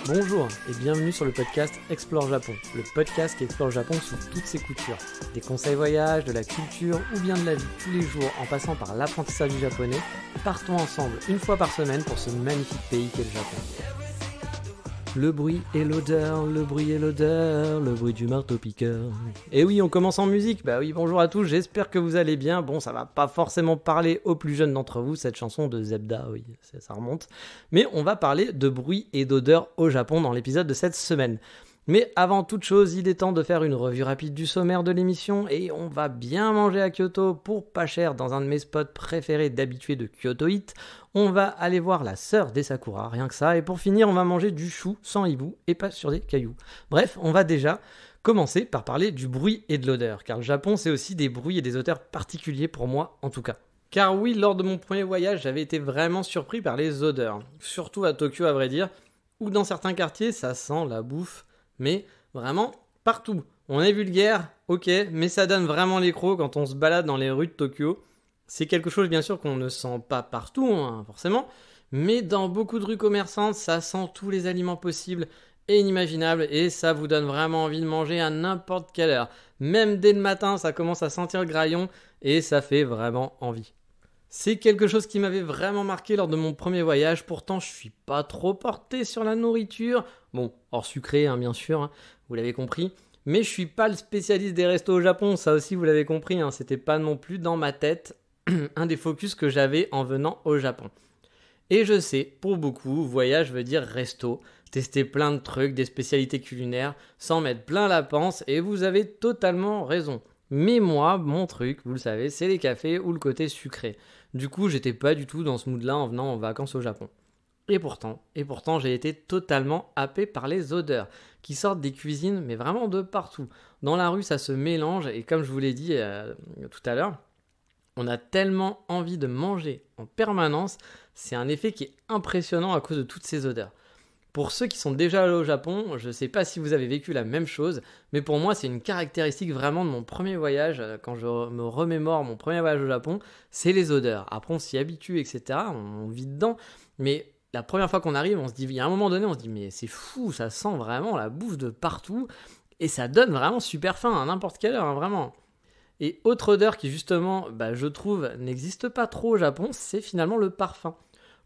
Bonjour et bienvenue sur le podcast Explore Japon, le podcast qui explore le Japon sous toutes ses coutures. Des conseils voyage, de la culture ou bien de la vie tous les jours en passant par l'apprentissage du japonais, partons ensemble une fois par semaine pour ce magnifique pays qu'est le Japon. Le bruit et l'odeur, le bruit et l'odeur, le bruit du marteau-piqueur. Et oui, on commence en musique. Bah oui, bonjour à tous, j'espère que vous allez bien. Bon, ça va pas forcément parler aux plus jeunes d'entre vous, cette chanson de Zebda, oui, ça remonte. Mais on va parler de bruit et d'odeur au Japon dans l'épisode de cette semaine. Mais avant toute chose, il est temps de faire une revue rapide du sommaire de l'émission et on va bien manger à Kyoto pour pas cher dans un de mes spots préférés d'habitués de Kyoto Eat. On va aller voir la sœur des Sakura, rien que ça. Et pour finir, on va manger du chou sans hibou et pas sur des cailloux. Bref, on va déjà commencer par parler du bruit et de l'odeur, car le Japon c'est aussi des bruits et des odeurs particuliers pour moi en tout cas. Car oui, lors de mon premier voyage, j'avais été vraiment surpris par les odeurs, surtout à Tokyo à vrai dire, où dans certains quartiers ça sent la bouffe. Mais vraiment partout. On est vulgaire, ok, mais ça donne vraiment les crocs quand on se balade dans les rues de Tokyo. C'est quelque chose bien sûr qu'on ne sent pas partout, hein, forcément, mais dans beaucoup de rues commerçantes, ça sent tous les aliments possibles et inimaginables et ça vous donne vraiment envie de manger à n'importe quelle heure. Même dès le matin, ça commence à sentir le graillon et ça fait vraiment envie. C'est quelque chose qui m'avait vraiment marqué lors de mon premier voyage, pourtant je suis pas trop porté sur la nourriture, bon, hors sucré hein, bien sûr, hein, vous l'avez compris, mais je suis pas le spécialiste des restos au Japon, ça aussi vous l'avez compris, hein, c'était pas non plus dans ma tête un des focus que j'avais en venant au Japon. Et je sais, pour beaucoup, voyage veut dire resto, tester plein de trucs, des spécialités culinaires, s'en mettre plein la panse, et vous avez totalement raison. Mais moi, mon truc, vous le savez, c'est les cafés ou le côté sucré. Du coup, j'étais pas du tout dans ce mood-là en venant en vacances au Japon. Et pourtant, j'ai été totalement happé par les odeurs qui sortent des cuisines, mais vraiment de partout. Dans la rue, ça se mélange et comme je vous l'ai dit tout à l'heure, on a tellement envie de manger en permanence, c'est un effet qui est impressionnant à cause de toutes ces odeurs. Pour ceux qui sont déjà allés au Japon, je ne sais pas si vous avez vécu la même chose, mais pour moi c'est une caractéristique vraiment de mon premier voyage, quand je me remémore mon premier voyage au Japon, c'est les odeurs. Après on s'y habitue, etc., on vit dedans, mais la première fois qu'on arrive, on se dit, il y a un moment donné, on se dit mais c'est fou, ça sent vraiment la bouffe de partout, et ça donne vraiment super faim à n'importe quelle heure, hein, vraiment. Et autre odeur qui justement, je trouve, n'existe pas trop au Japon, c'est finalement le parfum.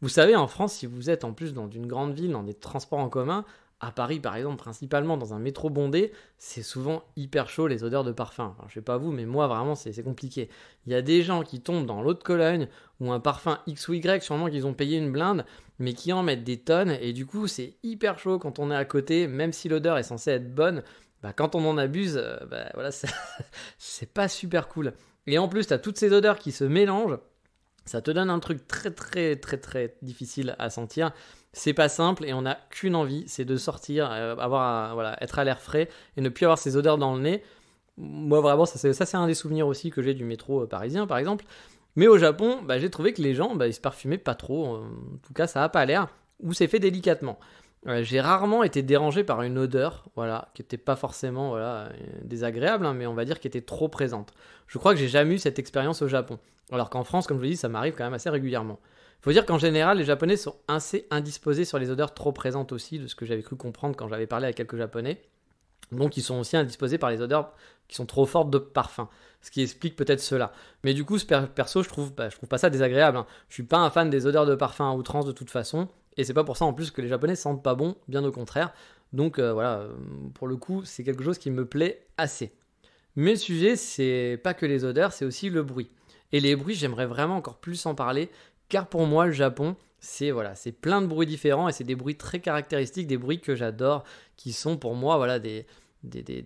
Vous savez, en France, si vous êtes en plus dans une grande ville, dans des transports en commun, à Paris par exemple, principalement dans un métro bondé, c'est souvent hyper chaud les odeurs de parfum. Enfin, je sais pas vous, mais moi vraiment c'est compliqué. Il y a des gens qui tombent dans l'eau de Cologne ou un parfum X ou Y, sûrement qu'ils ont payé une blinde, mais qui en mettent des tonnes et du coup c'est hyper chaud quand on est à côté, même si l'odeur est censée être bonne, quand on en abuse, voilà, c'est pas super cool. Et en plus, t'as toutes ces odeurs qui se mélangent. Ça te donne un truc très très très très difficile à sentir. C'est pas simple et on n'a qu'une envie, c'est de sortir, être à l'air frais et ne plus avoir ces odeurs dans le nez. Moi vraiment, ça c'est un des souvenirs aussi que j'ai du métro parisien par exemple. Mais au Japon, j'ai trouvé que les gens, ils se parfumaient pas trop. En tout cas, ça a pas l'air. Ou c'est fait délicatement. J'ai rarement été dérangé par une odeur, qui n'était pas forcément désagréable, hein, mais on va dire qui était trop présente. Je crois que j'ai jamais eu cette expérience au Japon. Alors qu'en France, comme je vous l'ai dit, ça m'arrive quand même assez régulièrement. Il faut dire qu'en général, les Japonais sont assez indisposés sur les odeurs trop présentes aussi, de ce que j'avais cru comprendre quand j'avais parlé à quelques Japonais. Donc ils sont aussi indisposés par les odeurs qui sont trop fortes de parfum. Ce qui explique peut-être cela. Mais du coup, perso, je trouve pas ça désagréable. Hein. Je suis pas un fan des odeurs de parfum à outrance de toute façon. Et c'est pas pour ça en plus que les Japonais sentent pas bon, bien au contraire. Donc pour le coup, c'est quelque chose qui me plaît assez. Mais le sujet, c'est pas que les odeurs, c'est aussi le bruit. Et les bruits, j'aimerais vraiment encore plus en parler, car pour moi, le Japon, c'est plein de bruits différents et c'est des bruits très caractéristiques, des bruits que j'adore, qui sont pour moi des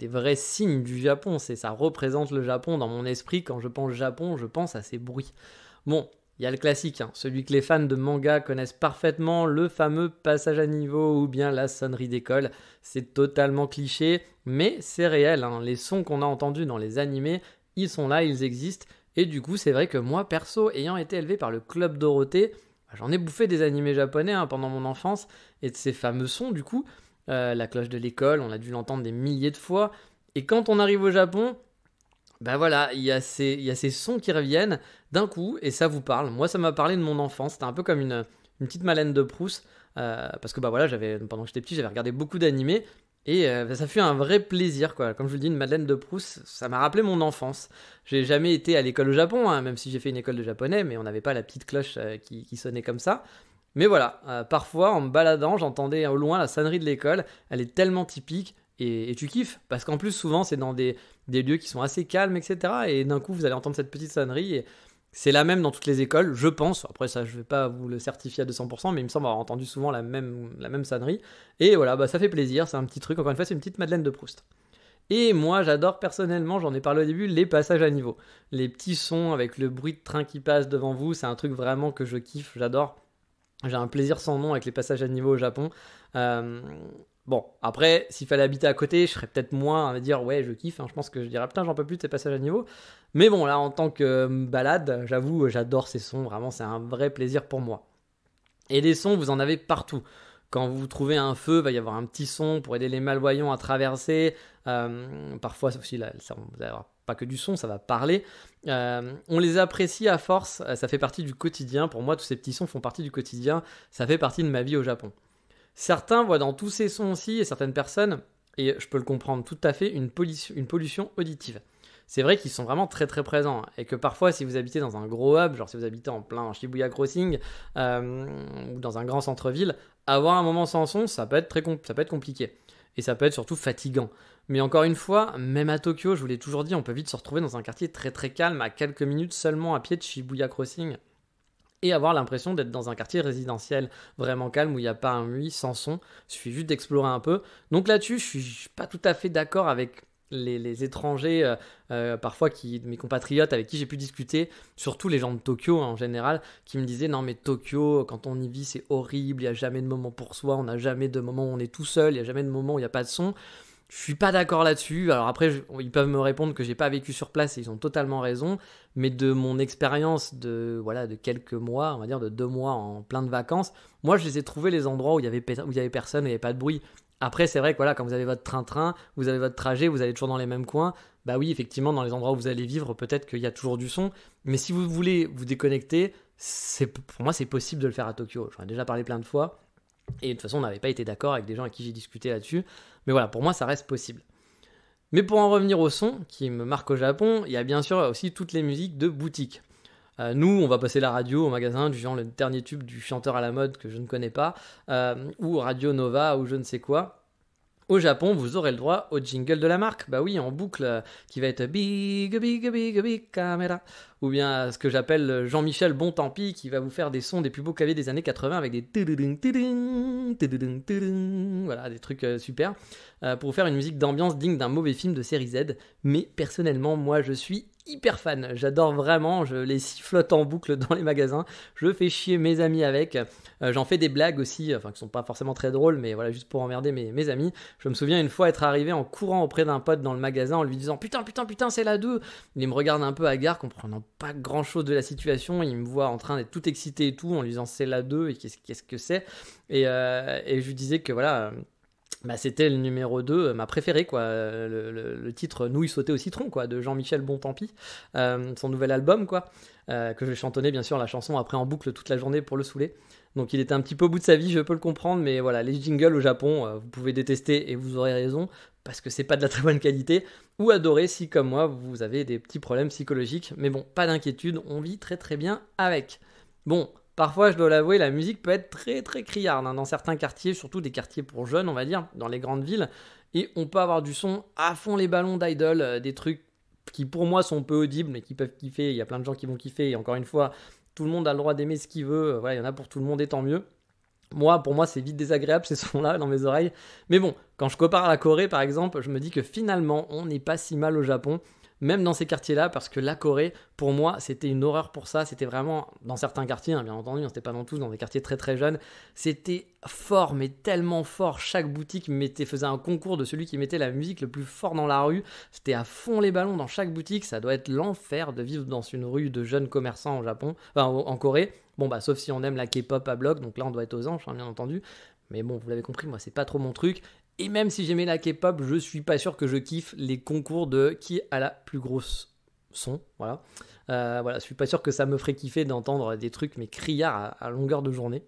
vrais signes du Japon. Ça représente le Japon dans mon esprit. Quand je pense Japon, je pense à ces bruits. Bon, il y a le classique, hein, celui que les fans de manga connaissent parfaitement, le fameux passage à niveau ou bien la sonnerie d'école. C'est totalement cliché, mais c'est réel. Hein. Les sons qu'on a entendus dans les animés, ils sont là, ils existent. Et du coup, c'est vrai que moi, perso, ayant été élevé par le Club Dorothée, j'en ai bouffé des animés japonais pendant mon enfance, et de ces fameux sons, du coup, la cloche de l'école, on a dû l'entendre des milliers de fois. Et quand on arrive au Japon, il y a ces sons qui reviennent d'un coup, et ça vous parle. Moi, ça m'a parlé de mon enfance, c'était un peu comme une petite Madeleine de Proust. parce que voilà, pendant que j'étais petit, j'avais regardé beaucoup d'animés. Et ça fut un vrai plaisir, quoi. Comme je vous le dis, une Madeleine de Proust, ça m'a rappelé mon enfance. J'ai jamais été à l'école au Japon, hein, même si j'ai fait une école de japonais, mais on n'avait pas la petite cloche qui sonnait comme ça. Mais voilà, parfois en me baladant, j'entendais au loin la sonnerie de l'école. Elle est tellement typique et tu kiffes. Parce qu'en plus, souvent, c'est dans des lieux qui sont assez calmes, etc. Et d'un coup, vous allez entendre cette petite sonnerie. Et c'est la même dans toutes les écoles, je pense. Après, ça, je ne vais pas vous le certifier à 200%, mais il me semble avoir entendu souvent la même sonnerie. Et voilà, ça fait plaisir. C'est un petit truc. Encore une fois, c'est une petite Madeleine de Proust. Et moi, j'adore personnellement, j'en ai parlé au début, les passages à niveau. Les petits sons avec le bruit de train qui passe devant vous, c'est un truc vraiment que je kiffe, j'adore. J'ai un plaisir sans nom avec les passages à niveau au Japon. Bon, après, s'il fallait habiter à côté, je serais peut-être moins à me dire ouais, je kiffe. Je pense que je dirais putain, j'en peux plus de ces passages à niveau. Mais bon, là, en tant que balade, j'avoue, j'adore ces sons. Vraiment, c'est un vrai plaisir pour moi. Et des sons, vous en avez partout. Quand vous trouvez un feu, il va y avoir un petit son pour aider les malvoyants à traverser. Parfois, aussi, là, ça, vous n'allez avoir pas que du son, ça va parler. On les apprécie à force, ça fait partie du quotidien. Pour moi, tous ces petits sons font partie du quotidien. Ça fait partie de ma vie au Japon. Certains voient dans tous ces sons aussi, et certaines personnes, et je peux le comprendre tout à fait, une pollution auditive. C'est vrai qu'ils sont vraiment très très présents, et que parfois si vous habitez dans un gros hub, genre si vous habitez en plein Shibuya Crossing, ou dans un grand centre-ville, avoir un moment sans son, ça peut être compliqué. Et ça peut être surtout fatigant. Mais encore une fois, même à Tokyo, je vous l'ai toujours dit, on peut vite se retrouver dans un quartier très très calme, à quelques minutes seulement à pied de Shibuya Crossing, et avoir l'impression d'être dans un quartier résidentiel vraiment calme où il n'y a pas un bruit sans son. Il suffit juste d'explorer un peu. Donc là-dessus, je suis pas tout à fait d'accord avec les étrangers, parfois mes compatriotes avec qui j'ai pu discuter, surtout les gens de Tokyo en général, qui me disaient non mais Tokyo, quand on y vit c'est horrible, il n'y a jamais de moment pour soi, on n'a jamais de moment où on est tout seul, il n'y a jamais de moment où il n'y a pas de son. Je suis pas d'accord là-dessus. Alors après, ils peuvent me répondre que j'ai pas vécu sur place et ils ont totalement raison. Mais de mon expérience de quelques mois, on va dire de 2 mois en plein de vacances, moi je les ai trouvés les endroits où il y avait personne, où il n'y avait pas de bruit. Après, c'est vrai que quand vous avez votre train-train, vous avez votre trajet, vous allez toujours dans les mêmes coins. Bah oui, effectivement, dans les endroits où vous allez vivre, peut-être qu'il y a toujours du son. Mais si vous voulez vous déconnecter, pour moi, c'est possible de le faire à Tokyo. J'en ai déjà parlé plein de fois. Et de toute façon, on n'avait pas été d'accord avec des gens avec qui j'ai discuté là-dessus. Mais voilà, pour moi, ça reste possible. Mais pour en revenir au son, qui me marque au Japon, il y a bien sûr aussi toutes les musiques de boutique. Nous, on va passer la radio au magasin, du genre le dernier tube du chanteur à la mode que je ne connais pas, ou Radio Nova, ou je ne sais quoi. Au Japon, vous aurez le droit au jingle de la marque. Bah oui, en boucle, qui va être Big, big, big, big camera. Ou bien ce que j'appelle Jean-Michel Bontempi, qui va vous faire des sons des plus beaux claviers des années 80 avec des voilà, des trucs super. Pour vous faire une musique d'ambiance digne d'un mauvais film de série Z. Mais personnellement, moi, je suis hyper fan. J'adore vraiment, je les sifflote en boucle dans les magasins. Je fais chier mes amis avec. J'en fais des blagues aussi, qui sont pas forcément très drôles, mais voilà, juste pour emmerder mes amis. Je me souviens une fois être arrivé en courant auprès d'un pote dans le magasin en lui disant putain, c'est la 2. Il me regarde un peu hagard, comprenant pas grand chose de la situation. Il me voit en train d'être tout excité et tout, en lui disant c'est la 2 et qu'est-ce que c'est. Et je lui disais que voilà. C'était le numéro 2, ma préférée, quoi. Le titre Nouilles sautées au citron, quoi, de Jean-Michel Bontempi, son nouvel album, quoi, que je chantonnais bien sûr la chanson après en boucle toute la journée pour le saouler. Donc il était un petit peu au bout de sa vie, je peux le comprendre, mais voilà, les jingles au Japon, vous pouvez détester et vous aurez raison, parce que c'est pas de la très bonne qualité, ou adorer si comme moi vous avez des petits problèmes psychologiques, mais bon, pas d'inquiétude, on vit très très bien avec. Bon. Parfois, je dois l'avouer, la musique peut être très très criarde dans certains quartiers, surtout des quartiers pour jeunes, on va dire, dans les grandes villes. Et on peut avoir du son à fond les ballons d'idol, des trucs qui pour moi sont peu audibles, mais qui peuvent kiffer. Il y a plein de gens qui vont kiffer. Et encore une fois, tout le monde a le droit d'aimer ce qu'il veut. Voilà, il y en a pour tout le monde et tant mieux. Pour moi, c'est vite désagréable ces sons-là dans mes oreilles. Mais bon, quand je compare à la Corée, par exemple, je me dis que finalement, on n'est pas si mal au Japon. Même dans ces quartiers-là, parce que la Corée, pour moi, c'était une horreur pour ça. C'était vraiment, dans certains quartiers, bien entendu, c'était pas dans tous, dans des quartiers très très jeunes, c'était fort, mais tellement fort. Chaque boutique faisait un concours de celui qui mettait la musique le plus fort dans la rue. C'était à fond les ballons dans chaque boutique. Ça doit être l'enfer de vivre dans une rue de jeunes commerçants au Japon, en Corée. Sauf si on aime la K-pop à bloc, donc là on doit être aux anges, bien entendu. Mais bon, vous l'avez compris, moi c'est pas trop mon truc. Et même si j'aimais la K-pop, je suis pas sûr que je kiffe les concours de qui a la plus grosse son. Voilà. Je suis pas sûr que ça me ferait kiffer d'entendre des trucs mais criards à longueur de journée.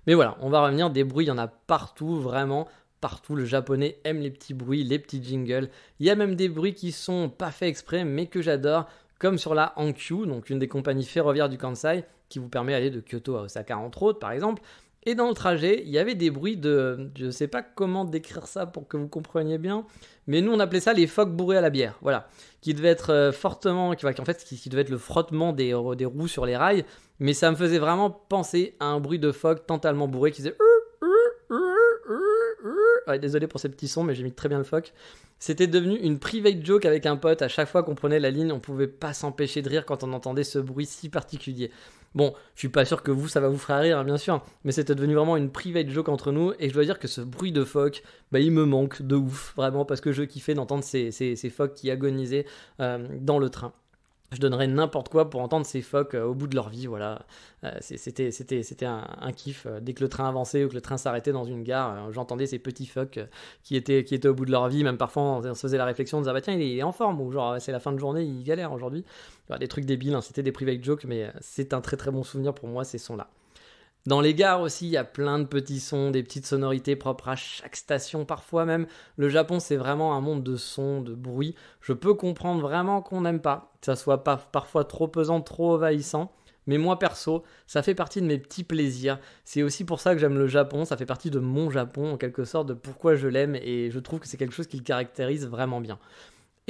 Mais voilà, on va revenir, des bruits, il y en a partout, vraiment partout. Le japonais aime les petits bruits, les petits jingles. Il y a même des bruits qui sont pas faits exprès, mais que j'adore, comme sur la Hankyu, donc une des compagnies ferroviaires du Kansai, qui vous permet d'aller de Kyoto à Osaka, entre autres, par exemple. Et dans le trajet, il y avait des bruits de... Je ne sais pas comment décrire ça pour que vous compreniez bien, mais nous on appelait ça les phoques bourrés à la bière, voilà. Qui devait être fortement... qui devait être le frottement des roues sur les rails, mais ça me faisait vraiment penser à un bruit de phoque totalement bourré qui faisait... Ouais, désolé pour ces petits sons, mais j'imite très bien le phoque. C'était devenu une private joke avec un pote. À chaque fois qu'on prenait la ligne, on pouvait pas s'empêcher de rire quand on entendait ce bruit si particulier. Bon, je suis pas sûr que ça va vous faire rire, hein, bien sûr, mais c'était devenu vraiment une private joke entre nous, et je dois dire que ce bruit de phoque, il me manque de ouf, vraiment, parce que je kiffais d'entendre ces phoques qui agonisaient dans le train. Je donnerais n'importe quoi pour entendre ces phoques au bout de leur vie, voilà. C'était un kiff. Dès que le train avançait ou que le train s'arrêtait dans une gare, j'entendais ces petits phoques qui étaient au bout de leur vie. Même parfois, on se faisait la réflexion, on disait, tiens, il est en forme, ou genre, c'est la fin de journée, il galère aujourd'hui. Des trucs débiles, hein, c'était des private jokes, mais c'est un très très bon souvenir pour moi, ces sons-là. Dans les gares aussi, il y a plein de petits sons, des petites sonorités propres à chaque station parfois même. Le Japon, c'est vraiment un monde de sons, de bruit. Je peux comprendre vraiment qu'on n'aime pas, que ça soit pas parfois trop pesant, trop envahissant. Mais moi perso, ça fait partie de mes petits plaisirs. C'est aussi pour ça que j'aime le Japon, ça fait partie de mon Japon en quelque sorte, de pourquoi je l'aime, et je trouve que c'est quelque chose qui le caractérise vraiment bien.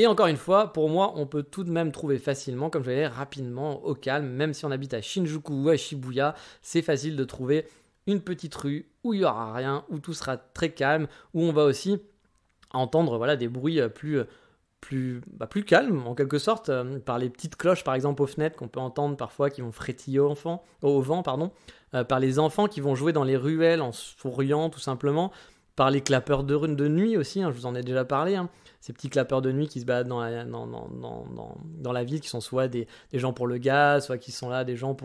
Et encore une fois, pour moi, on peut tout de même trouver facilement, comme je l'ai dit, rapidement, au calme, même si on habite à Shinjuku ou à Shibuya, c'est facile de trouver une petite rue où il n'y aura rien, où tout sera très calme, où on va aussi entendre des bruits plus calmes, en quelque sorte, par les petites cloches, par exemple, aux fenêtres, qu'on peut entendre parfois, qui vont frétiller au vent, par les enfants qui vont jouer dans les ruelles en souriant, tout simplement, par les clapeurs de nuit aussi, hein, je vous en ai déjà parlé, hein. Ces petits clapeurs de nuit qui se baladent dans la ville, qui sont soit des gens pour le gaz, soit qui sont là des gens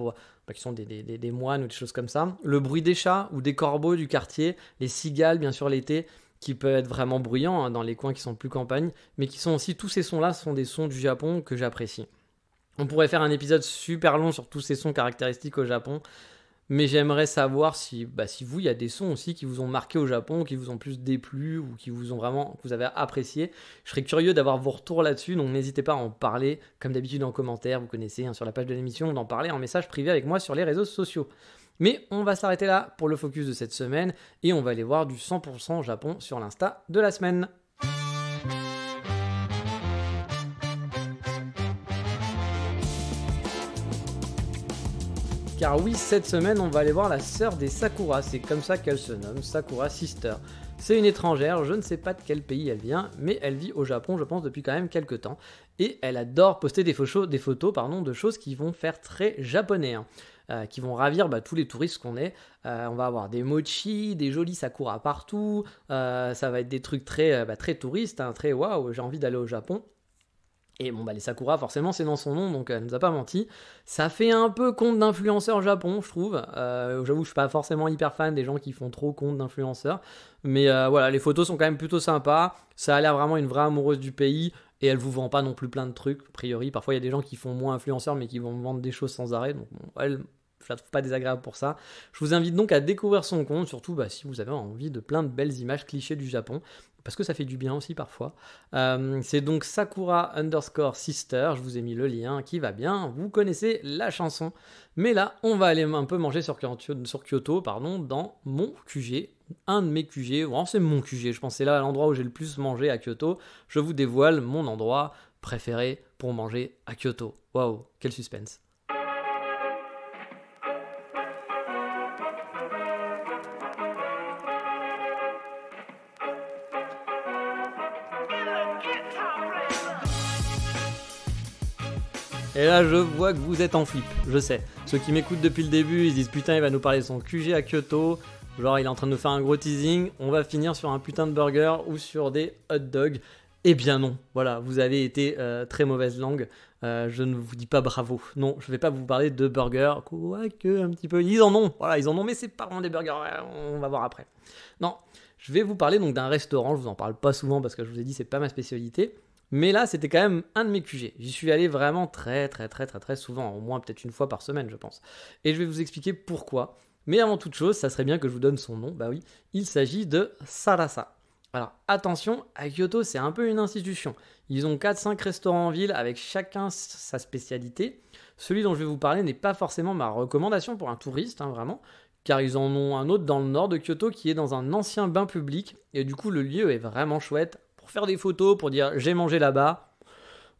qui sont des moines ou des choses comme ça. Le bruit des chats ou des corbeaux du quartier, les cigales bien sûr l'été, qui peuvent être vraiment bruyants, hein, dans les coins qui sont plus campagne, mais qui sont aussi, tous ces sons-là sont des sons du Japon que j'apprécie. On pourrait faire un épisode super long sur tous ces sons caractéristiques au Japon, mais j'aimerais savoir si vous, il y a des sons aussi qui vous ont marqué au Japon, qui vous ont plus déplu ou que vous avez apprécié. Je serais curieux d'avoir vos retours là-dessus, donc n'hésitez pas à en parler, comme d'habitude en commentaire, vous connaissez, hein, sur la page de l'émission, d'en parler en message privé avec moi sur les réseaux sociaux. Mais on va s'arrêter là pour le focus de cette semaine, et on va aller voir du 100% Japon sur l'Insta de la semaine. Car oui, cette semaine, on va aller voir la sœur des Sakura, c'est comme ça qu'elle se nomme, Sakura Sister. C'est une étrangère, je ne sais pas de quel pays elle vient, mais elle vit au Japon, je pense, depuis quand même quelques temps. Et elle adore poster des photos de choses qui vont faire très japonais, hein, qui vont ravir tous les touristes qu'on est. On va avoir des mochi, des jolis Sakura partout, ça va être des trucs très touristes, hein, très waouh, j'ai envie d'aller au Japon. Et les Sakura, forcément, c'est dans son nom, donc elle nous a pas menti. Ça fait un peu compte d'influenceurs Japon, je trouve. J'avoue, je suis pas forcément hyper fan des gens qui font trop compte d'influenceurs. Mais voilà, les photos sont quand même plutôt sympas. Ça a l'air vraiment une vraie amoureuse du pays. Et elle vous vend pas non plus plein de trucs, a priori. Parfois, il y a des gens qui font moins influenceurs, mais qui vont vendre des choses sans arrêt. Donc, elle, je la trouve pas désagréable pour ça. Je vous invite donc à découvrir son compte, surtout si vous avez envie de plein de belles images clichés du Japon, parce que ça fait du bien aussi parfois. C'est donc Sakura_Sister, je vous ai mis le lien qui va bien, vous connaissez la chanson. Mais là, on va aller un peu manger sur Kyoto, dans mon QG, un de mes QG, c'est mon QG, je pense que c'est là l'endroit où j'ai le plus mangé à Kyoto. Je vous dévoile mon endroit préféré pour manger à Kyoto. Waouh, quel suspense. Et là, je vois que vous êtes en flip, je sais. Ceux qui m'écoutent depuis le début, ils se disent putain, il va nous parler de son QG à Kyoto. Genre, il est en train de nous faire un gros teasing. On va finir sur un putain de burger ou sur des hot dogs. Eh bien non, voilà, vous avez été très mauvaise langue. Je ne vous dis pas bravo. Non, je vais pas vous parler de burgers, quoique un petit peu. Ils en ont, mais c'est pas vraiment des burgers. On va voir après. Non, je vais vous parler donc d'un restaurant. Je vous en parle pas souvent parce que je vous ai dit c'est pas ma spécialité. Mais là, c'était quand même un de mes QG. J'y suis allé vraiment très souvent, au moins peut-être une fois par semaine, je pense. Et je vais vous expliquer pourquoi. Mais avant toute chose, ça serait bien que je vous donne son nom. Bah oui, il s'agit de Sarasa. Alors attention, à Kyoto, c'est un peu une institution. Ils ont 4-5 restaurants en ville avec chacun sa spécialité. Celui dont je vais vous parler n'est pas forcément ma recommandation pour un touriste, vraiment, car ils en ont un autre dans le nord de Kyoto qui est dans un ancien bain public. Et du coup, le lieu est vraiment chouette pour faire des photos, pour dire j'ai mangé là-bas.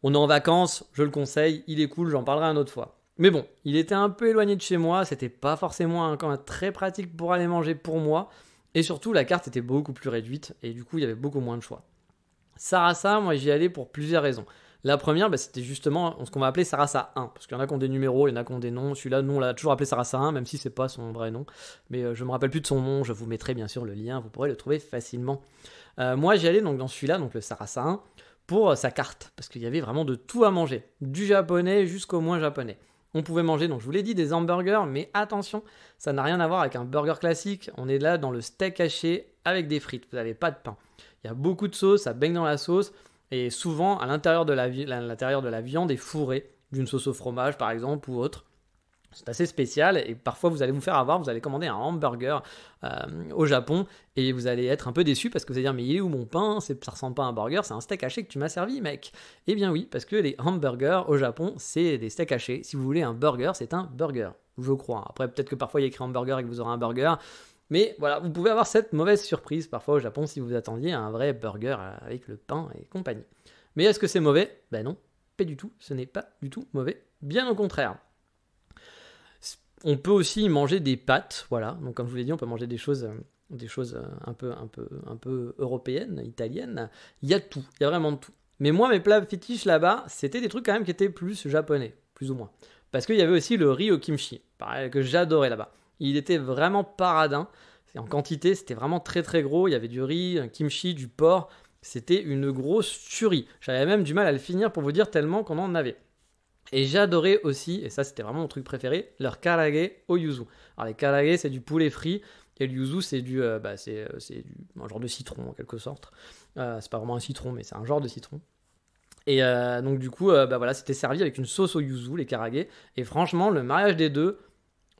On est en vacances, je le conseille, il est cool, j'en parlerai une autre fois. Mais bon, il était un peu éloigné de chez moi, c'était pas forcément un coin très pratique pour aller manger pour moi. Et surtout, la carte était beaucoup plus réduite et du coup, il y avait beaucoup moins de choix. Sarasa, moi j'y allais pour plusieurs raisons. La première, c'était justement ce qu'on va appeler Sarasa 1, parce qu'il y en a qui ont des numéros, il y en a qui ont des noms. Celui-là, nous, on l'a toujours appelé Sarasa 1, même si c'est pas son vrai nom. Mais je me rappelle plus de son nom, je vous mettrai bien sûr le lien, vous pourrez le trouver facilement. Moi, j'y allais donc dans celui-là, donc le Sarasa 1, pour sa carte, parce qu'il y avait vraiment de tout à manger, du japonais jusqu'au moins japonais. On pouvait manger, donc je vous l'ai dit, des hamburgers, mais attention, ça n'a rien à voir avec un burger classique. On est là dans le steak haché avec des frites, vous n'avez pas de pain. Il y a beaucoup de sauce, ça baigne dans la sauce, et souvent à l'intérieur de la viande est fourrée d'une sauce au fromage par exemple ou autre. C'est assez spécial et parfois vous allez vous faire avoir, vous allez commander un hamburger au Japon et vous allez être un peu déçu parce que vous allez dire mais il est où mon pain, ça ressemble pas à un burger, c'est un steak haché que tu m'as servi mec. Eh bien oui, parce que les hamburgers au Japon c'est des steaks hachés. Si vous voulez un burger, c'est un burger, je crois. Après peut-être que parfois il y a écrit hamburger et que vous aurez un burger. Mais voilà, vous pouvez avoir cette mauvaise surprise parfois au Japon si vous attendiez un vrai burger avec le pain et compagnie. Mais est-ce que c'est mauvais ? Ben non, pas du tout, ce n'est pas du tout mauvais, bien au contraire. On peut aussi manger des pâtes, voilà. Donc comme je vous l'ai dit, on peut manger des choses un peu européennes, italiennes. Il y a tout, il y a vraiment de tout. Mais moi, mes plats fétiches là-bas, c'était des trucs quand même qui étaient plus japonais, plus ou moins. Parce qu'il y avait aussi le riz au kimchi, pareil, que j'adorais là-bas. Il était vraiment paradin. En quantité, c'était vraiment très très gros. Il y avait du riz, un kimchi, du porc. C'était une grosse tuerie. J'avais même du mal à le finir pour vous dire tellement qu'on en avait. Et j'adorais aussi, et ça c'était vraiment mon truc préféré, leur karage au yuzu. Alors les karage c'est du poulet frit, et le yuzu c'est un genre de citron en quelque sorte. C'est pas vraiment un citron, mais c'est un genre de citron. Et donc du coup, voilà, c'était servi avec une sauce au yuzu, les karage. Et franchement, le mariage des deux,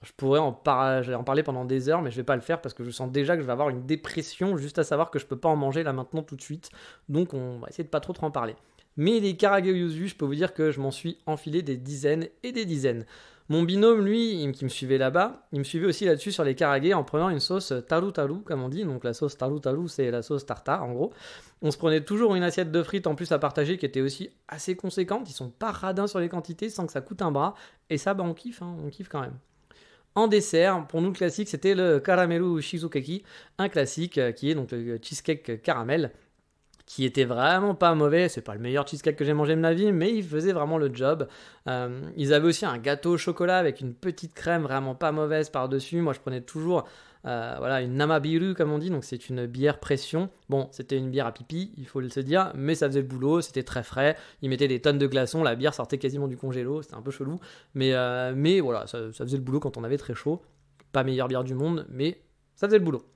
je pourrais en parler pendant des heures, mais je vais pas le faire parce que je sens déjà que je vais avoir une dépression juste à savoir que je peux pas en manger là maintenant tout de suite. Donc on va essayer de pas trop en parler. Mais les karage yuzu, je peux vous dire que je m'en suis enfilé des dizaines et des dizaines. Mon binôme, lui, qui me suivait là-bas, il me suivait aussi là-dessus sur les karage en prenant une sauce taru-taru, comme on dit. Donc la sauce taru-taru, c'est la sauce tartare, en gros. On se prenait toujours une assiette de frites en plus à partager qui était aussi assez conséquente. Ils sont pas radins sur les quantités sans que ça coûte un bras. Et ça, on kiffe, on kiffe quand même. En dessert, pour nous le classique, c'était le caramelu shizukeki, un classique qui est donc le cheesecake caramel, qui était vraiment pas mauvais. C'est pas le meilleur cheesecake que j'ai mangé de ma vie, mais il faisait vraiment le job. Ils avaient aussi un gâteau au chocolat avec une petite crème vraiment pas mauvaise par-dessus. Moi, je prenais toujours une namabiru, comme on dit, donc c'est une bière pression. Bon, c'était une bière à pipi, il faut le se dire, mais ça faisait le boulot, c'était très frais. Ils mettaient des tonnes de glaçons, la bière sortait quasiment du congélo, c'était un peu chelou. Mais voilà, ça faisait le boulot quand on avait très chaud. Pas meilleure bière du monde, mais ça faisait le boulot.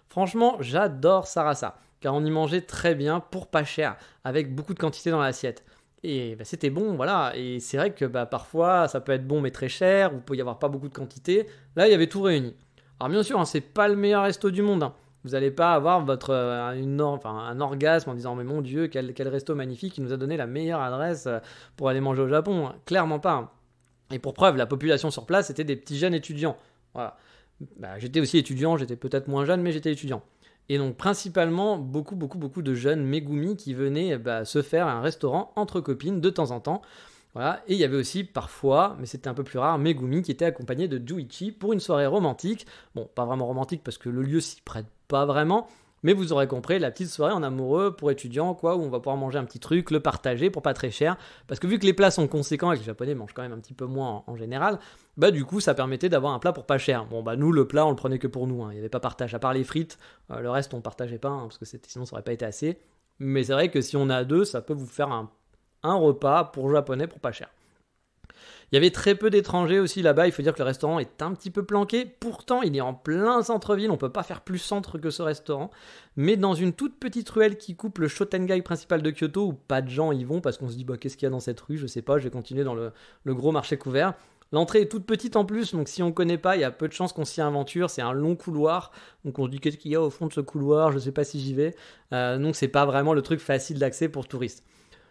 Franchement, j'adore Sarasa, car on y mangeait très bien pour pas cher, avec beaucoup de quantité dans l'assiette. Et c'était bon, voilà. Et c'est vrai que parfois, ça peut être bon mais très cher, ou il peut y avoir pas beaucoup de quantité. Là, il y avait tout réuni. Alors bien sûr, c'est pas le meilleur resto du monde. Vous n'allez pas avoir un orgasme en disant mais mon Dieu, quel resto magnifique, il nous a donné la meilleure adresse pour aller manger au Japon. Clairement pas. Et pour preuve, la population sur place, c'était des petits jeunes étudiants. Voilà. J'étais aussi étudiant, j'étais peut-être moins jeune, mais j'étais étudiant. Et donc principalement beaucoup de jeunes Megumi qui venaient se faire un restaurant entre copines de temps en temps. Voilà. Et il y avait aussi parfois, mais c'était un peu plus rare, Megumi qui était accompagné de Juichi pour une soirée romantique. Bon, pas vraiment romantique parce que le lieu s'y prête pas vraiment, mais vous aurez compris, la petite soirée en amoureux pour étudiants, quoi, où on va pouvoir manger un petit truc, le partager pour pas très cher. Parce que vu que les plats sont conséquents et que les Japonais mangent quand même un petit peu moins en général, du coup ça permettait d'avoir un plat pour pas cher. Bon nous le plat on le prenait que pour nous, il n'y avait pas partage, à part les frites, le reste on partageait pas, parce que sinon ça aurait pas été assez. Mais c'est vrai que si on a deux, ça peut vous faire un repas pour Japonais pour pas cher. Il y avait très peu d'étrangers aussi là-bas, il faut dire que le restaurant est un petit peu planqué, pourtant il est en plein centre-ville, on peut pas faire plus centre que ce restaurant, mais dans une toute petite ruelle qui coupe le Shotengai principal de Kyoto, où pas de gens y vont, parce qu'on se dit qu'est-ce qu'il y a dans cette rue, je sais pas, je vais continuer dans le gros marché couvert. L'entrée est toute petite en plus, donc si on connaît pas, il y a peu de chances qu'on s'y aventure. C'est un long couloir, donc on se dit qu'est-ce qu'il y a au fond de ce couloir, je sais pas si j'y vais. Donc c'est pas vraiment le truc facile d'accès pour touristes.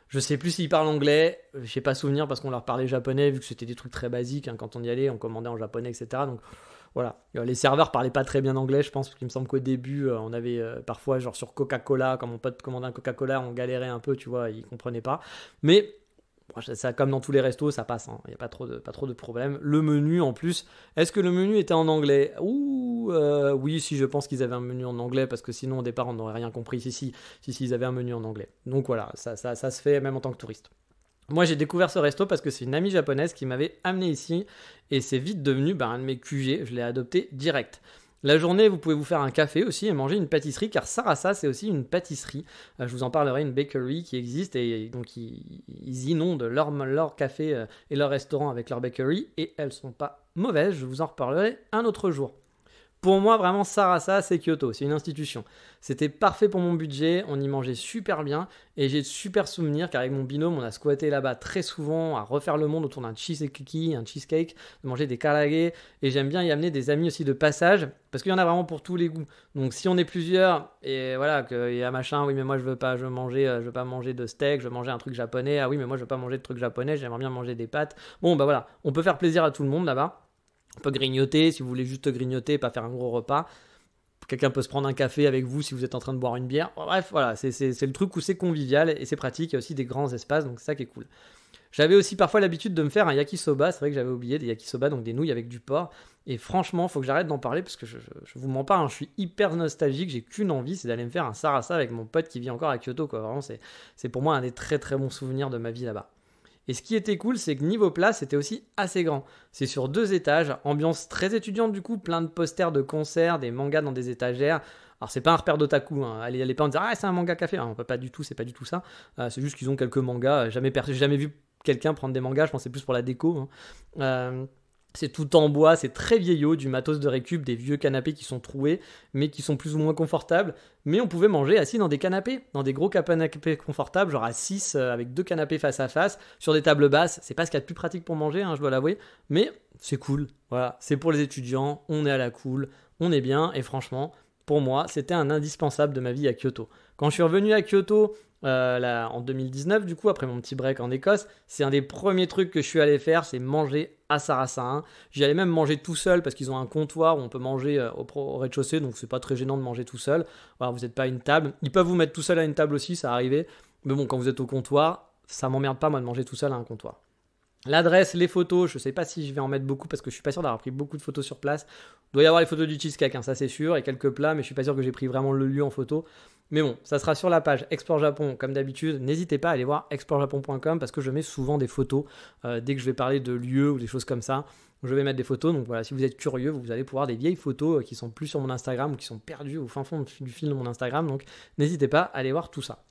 Je sais plus s'ils parlent anglais, j'ai pas souvenir parce qu'on leur parlait japonais, vu que c'était des trucs très basiques, hein, quand on y allait, on commandait en japonais, etc. Donc voilà, les serveurs parlaient pas très bien anglais, je pense, parce qu'il me semble qu'au début, on avait parfois, genre sur Coca-Cola, quand mon pote commandait un Coca-Cola, on galérait un peu, tu vois, ils comprenaient pas. Mais ça, comme dans tous les restos, ça passe, hein. Il n'y a pas trop de problème. Le menu, en plus, est-ce que le menu était en anglais? Oui, si, je pense qu'ils avaient un menu en anglais, parce que sinon, au départ, on n'aurait rien compris. Si, ils avaient un menu en anglais. Donc voilà, ça se fait même en tant que touriste. Moi, j'ai découvert ce resto parce que c'est une amie japonaise qui m'avait amené ici, et c'est vite devenu un de mes QG, je l'ai adopté direct. La journée, vous pouvez vous faire un café aussi et manger une pâtisserie, car Sarasa, c'est aussi une pâtisserie. Je vous en parlerai, une bakery qui existe, et donc ils inondent leur café et leur restaurant avec leur bakery, et elles sont pas mauvaises, je vous en reparlerai un autre jour. Pour moi, vraiment, Sarasa, c'est Kyoto, c'est une institution. C'était parfait pour mon budget, on y mangeait super bien, et j'ai de super souvenirs, car avec mon binôme, on a squatté là-bas très souvent, à refaire le monde autour d'un cheesecake, de manger des karaage, et j'aime bien y amener des amis aussi de passage, parce qu'il y en a vraiment pour tous les goûts. Donc si on est plusieurs, et voilà, qu'il y a machin, oui mais moi je veux pas manger de steak, je veux manger un truc japonais, ah oui mais moi je veux pas manger de truc japonais, j'aimerais bien manger des pâtes. Bon bah voilà, on peut faire plaisir à tout le monde là-bas. On peut grignoter, si vous voulez juste grignoter, pas faire un gros repas. Quelqu'un peut se prendre un café avec vous si vous êtes en train de boire une bière. Bref, voilà, c'est le truc où c'est convivial et c'est pratique. Il y a aussi des grands espaces, donc c'est ça qui est cool. J'avais aussi parfois l'habitude de me faire un yakisoba. C'est vrai que j'avais oublié des yakisoba, donc des nouilles avec du porc. Et franchement, il faut que j'arrête d'en parler parce que je vous mens pas, hein, je suis hyper nostalgique. J'ai qu'une envie, c'est d'aller me faire un sarasa avec mon pote qui vit encore à Kyoto, quoi. Vraiment, c'est pour moi un des très très bons souvenirs de ma vie là-bas. Et ce qui était cool, c'est que niveau place, c'était aussi assez grand. C'est sur 2 étages, ambiance très étudiante du coup, plein de posters de concerts, des mangas dans des étagères. Alors c'est pas un repère d'otaku, hein. Allez pas en dire c'est un manga café, on peut pas du tout, c'est pas du tout ça. C'est juste qu'ils ont quelques mangas. J'ai jamais vu quelqu'un prendre des mangas, je pense que c'est plus pour la déco, hein. C'est tout en bois, c'est très vieillot, du matos de récup, des vieux canapés qui sont troués, mais qui sont plus ou moins confortables. Mais on pouvait manger assis dans des canapés, dans des gros canapés confortables, genre à 6, avec 2 canapés face à face, sur des tables basses. C'est pas ce qu'il y a de plus pratique pour manger, hein, je dois l'avouer, mais c'est cool. Voilà, c'est pour les étudiants, on est à la cool, on est bien, et franchement, pour moi, c'était un indispensable de ma vie à Kyoto. Quand je suis revenu à Kyoto, en 2019, du coup, après mon petit break en Écosse, c'est un des premiers trucs que je suis allé faire, c'est manger à Sarasa 1. J'y allais même manger tout seul parce qu'ils ont un comptoir où on peut manger au rez-de-chaussée, donc c'est pas très gênant de manger tout seul. Voilà, vous n'êtes pas à une table. Ils peuvent vous mettre tout seul à une table aussi, ça arrivait. Mais bon, quand vous êtes au comptoir, ça m'emmerde pas moi de manger tout seul à un comptoir. L'adresse, les photos, je sais pas si je vais en mettre beaucoup parce que je suis pas sûr d'avoir pris beaucoup de photos sur place. Il doit y avoir les photos du cheesecake, hein, ça c'est sûr, et quelques plats, mais je suis pas sûr que j'ai pris vraiment le lieu en photo. Mais bon, ça sera sur la page Explore Japon comme d'habitude. N'hésitez pas à aller voir explorejapon.com parce que je mets souvent des photos dès que je vais parler de lieux ou des choses comme ça. Je vais mettre des photos, donc voilà, si vous êtes curieux, vous allez pouvoir des vieilles photos qui sont plus sur mon Instagram ou qui sont perdues au fin fond du fil de mon Instagram, donc n'hésitez pas à aller voir tout ça.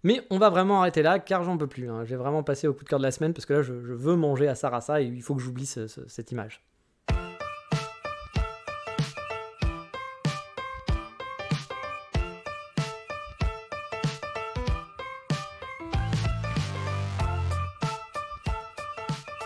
Mais on va vraiment arrêter là car j'en peux plus, hein. Je vais vraiment passer au coup de cœur de la semaine parce que là je veux manger à Sarasa et il faut que j'oublie cette image.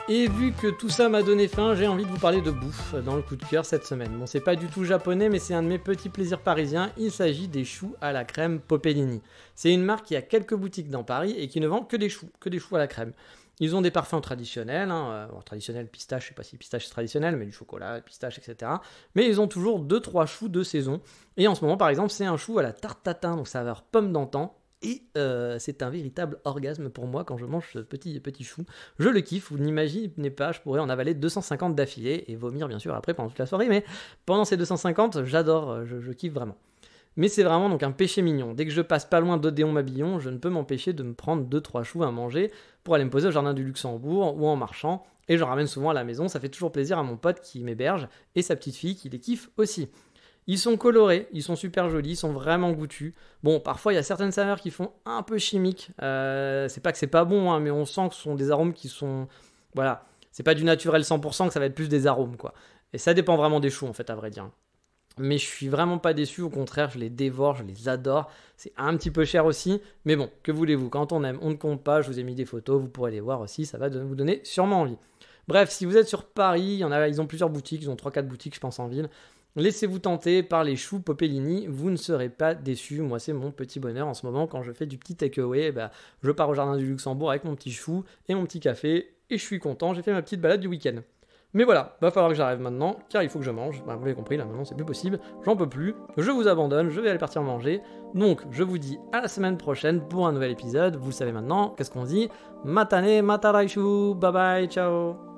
Et vu que tout ça m'a donné faim, j'ai envie de vous parler de bouffe dans le coup de cœur cette semaine. Bon, c'est pas du tout japonais, mais c'est un de mes petits plaisirs parisiens. Il s'agit des choux à la crème Popellini. C'est une marque qui a quelques boutiques dans Paris et qui ne vend que des choux à la crème. Ils ont des parfums traditionnels, traditionnel pistache, je sais pas si pistache c'est traditionnel, mais du chocolat, pistache, etc. Mais ils ont toujours 2-3 choux de saison. Et en ce moment, par exemple, c'est un chou à la tarte tatin, donc saveur pomme d'antan. Et c'est un véritable orgasme pour moi quand je mange ce petit chou. Je le kiffe, vous n'imaginez pas, je pourrais en avaler 250 d'affilée et vomir bien sûr après pendant toute la soirée, mais pendant ces 250, j'adore, je kiffe vraiment. Mais c'est vraiment donc un péché mignon. Dès que je passe pas loin d'Odéon Mabillon, je ne peux m'empêcher de me prendre 2-3 choux à manger pour aller me poser au jardin du Luxembourg ou en marchant. Et je ramène souvent à la maison, ça fait toujours plaisir à mon pote qui m'héberge et sa petite fille qui les kiffe aussi. Ils sont colorés, ils sont super jolis, ils sont vraiment goûtus. Bon, parfois il y a certaines saveurs qui font un peu chimiques. C'est pas que c'est pas bon, hein, mais on sent que ce sont des arômes qui sont... Voilà, c'est pas du naturel 100%, que ça va être plus des arômes, quoi. Et ça dépend vraiment des choux, en fait, à vrai dire. Mais je suis vraiment pas déçu, au contraire, je les dévore, je les adore. C'est un petit peu cher aussi, mais bon, que voulez-vous, quand on aime, on ne compte pas. Je vous ai mis des photos, vous pourrez les voir aussi, ça va vous donner sûrement envie. Bref, si vous êtes sur Paris, ils ont plusieurs boutiques, ils ont 3-4 boutiques je pense en ville. Laissez-vous tenter par les choux Popellini, vous ne serez pas déçus. Moi, c'est mon petit bonheur en ce moment quand je fais du petit takeaway. Je pars au jardin du Luxembourg avec mon petit chou et mon petit café et je suis content. J'ai fait ma petite balade du week-end. Mais voilà, va falloir que j'arrive maintenant car il faut que je mange. Vous l'avez compris, là maintenant c'est plus possible. J'en peux plus. Je vous abandonne, je vais aller partir manger. Donc, je vous dis à la semaine prochaine pour un nouvel épisode. Vous savez maintenant, qu'est-ce qu'on dit? Matane, mataraishu, bye bye, ciao.